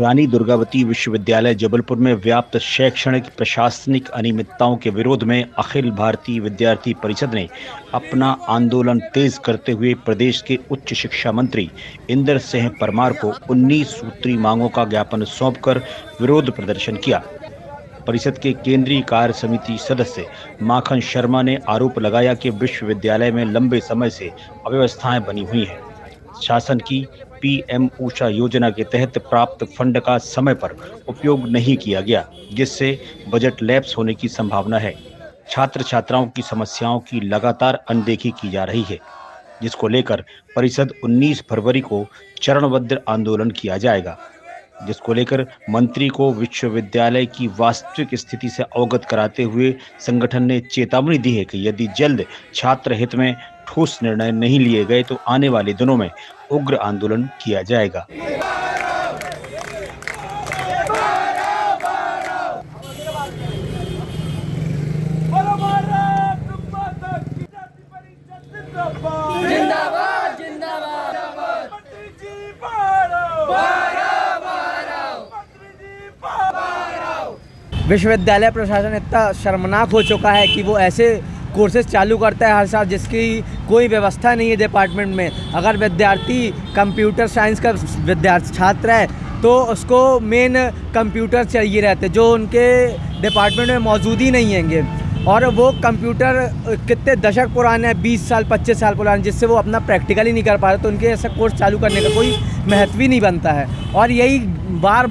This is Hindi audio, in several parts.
रानी दुर्गावती विश्वविद्यालय जबलपुर में व्याप्त शैक्षणिक प्रशासनिक अनियमितताओं के विरोध में अखिल भारतीय विद्यार्थी परिषद ने अपना आंदोलन तेज करते हुए प्रदेश के उच्च शिक्षा मंत्री इंदर सिंह परमार को 19 सूत्री मांगों का ज्ञापन सौंपकर विरोध प्रदर्शन किया। परिषद के केंद्रीय कार्य समिति सदस्य माखन शर्मा ने आरोप लगाया कि विश्वविद्यालय में लंबे समय से अव्यवस्थाएं बनी हुई हैं। शासन की पीएम ऊषा योजना के तहत प्राप्त फंड का समय पर उपयोग नहीं किया गया, जिससे बजट लैप्स होने की संभावना है। छात्र छात्राओं की समस्याओं की लगातार अनदेखी की जा रही है, जिसको लेकर परिषद 19 फरवरी को चरणबद्ध आंदोलन किया जाएगा, जिसको लेकर मंत्री को विश्वविद्यालय की वास्तविक स्थिति से अवगत कराते हुए संगठन ने चेतावनी दी है कि यदि जल्द छात्र हित में ठोस निर्णय नहीं लिए गए तो आने वाले दिनों में उग्र आंदोलन किया जाएगा। विश्वविद्यालय प्रशासन इतना शर्मनाक हो चुका है कि वो ऐसे कोर्सेज चालू करता है हर साल जिसकी कोई व्यवस्था नहीं है डिपार्टमेंट में। अगर विद्यार्थी कंप्यूटर साइंस का विद्यार्थी छात्र है तो उसको मेन कंप्यूटर चाहिए रहते, जो उनके डिपार्टमेंट में मौजूद ही नहीं हैंगे, और वो कंप्यूटर कितने दशक पुराने हैं, 20 साल 25 साल पुराने, जिससे वो अपना प्रैक्टिकल ही नहीं कर पा रहे। तो उनके ऐसा कोर्स चालू करने का कोई महत्व ही नहीं बनता है, और यही बार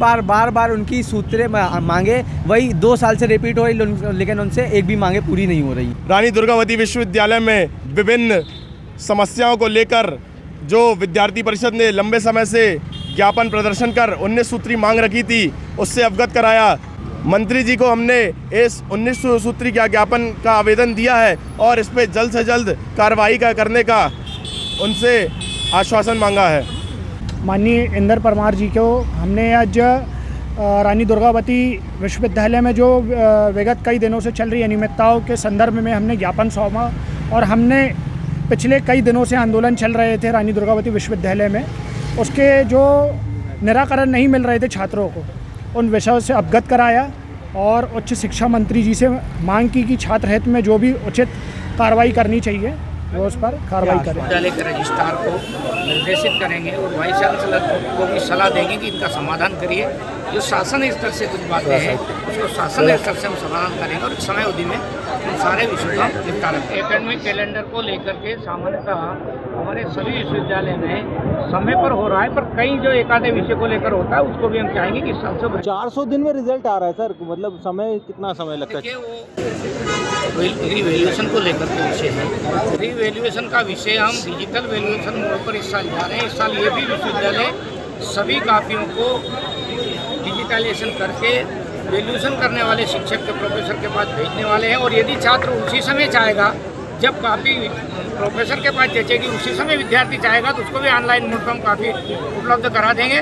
बार उनकी सूत्रें मांगे वही 2 साल से रिपीट हो रही, लेकिन उनसे एक भी मांगे पूरी नहीं हो रही। रानी दुर्गावती विश्वविद्यालय में विभिन्न समस्याओं को लेकर जो विद्यार्थी परिषद ने लंबे समय से ज्ञापन प्रदर्शन कर 19 सूत्री मांग रखी थी, उससे अवगत कराया। मंत्री जी को हमने इस 19 सूत्री ज्ञापन का आवेदन दिया है और इस पर जल्द से जल्द कार्रवाई करने का उनसे आश्वासन मांगा है। माननीय इंदर परमार जी को हमने आज रानी दुर्गावती विश्वविद्यालय में जो विगत कई दिनों से चल रही अनियमितताओं के संदर्भ में हमने ज्ञापन सौंपा, और हमने पिछले कई दिनों से आंदोलन चल रहे थे रानी दुर्गावती विश्वविद्यालय में, उसके जो निराकरण नहीं मिल रहे थे छात्रों को, उन विषयों से अवगत कराया और उच्च शिक्षा मंत्री जी से मांग की कि छात्र हित में जो भी उचित कार्रवाई करनी चाहिए वो उस पर कार्रवाई करें। विद्यालय के रजिस्ट्रार को निर्देशित करेंगे और वाइस चांसलर को भी सलाह देंगे कि इनका समाधान करिए। जो शासन स्तर से कुछ बातें हैं उसको शासन स्तर से हम समाधान करेंगे और समय अवधि में उन सारे विषयों का निपटारा। एकेडमिक कैलेंडर को लेकर के सामान्यतः हमारे सभी विश्वविद्यालय में समय पर हो रहा है, पर कई जो एक आधे विषय को लेकर होता है उसको भी हम चाहेंगे कि 400 दिन में रिजल्ट आ रहा है सर, मतलब समय कितना समय लगता है? वो रिवैल्यूएशन को लेकर के विषय है। रिवैल्यूएशन का विषय हम डिजिटल वैल्यूएशन मोड पर इस साल जा रहे हैं। इस साल ये भी विश्वविद्यालय सभी कापियों को डिजिटलाइजेशन करके वैल्यूएशन करने वाले शिक्षक के प्रोफेसर के पास भेजने वाले हैं, और यदि छात्र उसी समय चाहेगा, जब कापी प्रोफेसर के पास जचेगी उसी समय विद्यार्थी चाहेगा तो उसको भी ऑनलाइन मोड पर हम कापी उपलब्ध करा देंगे।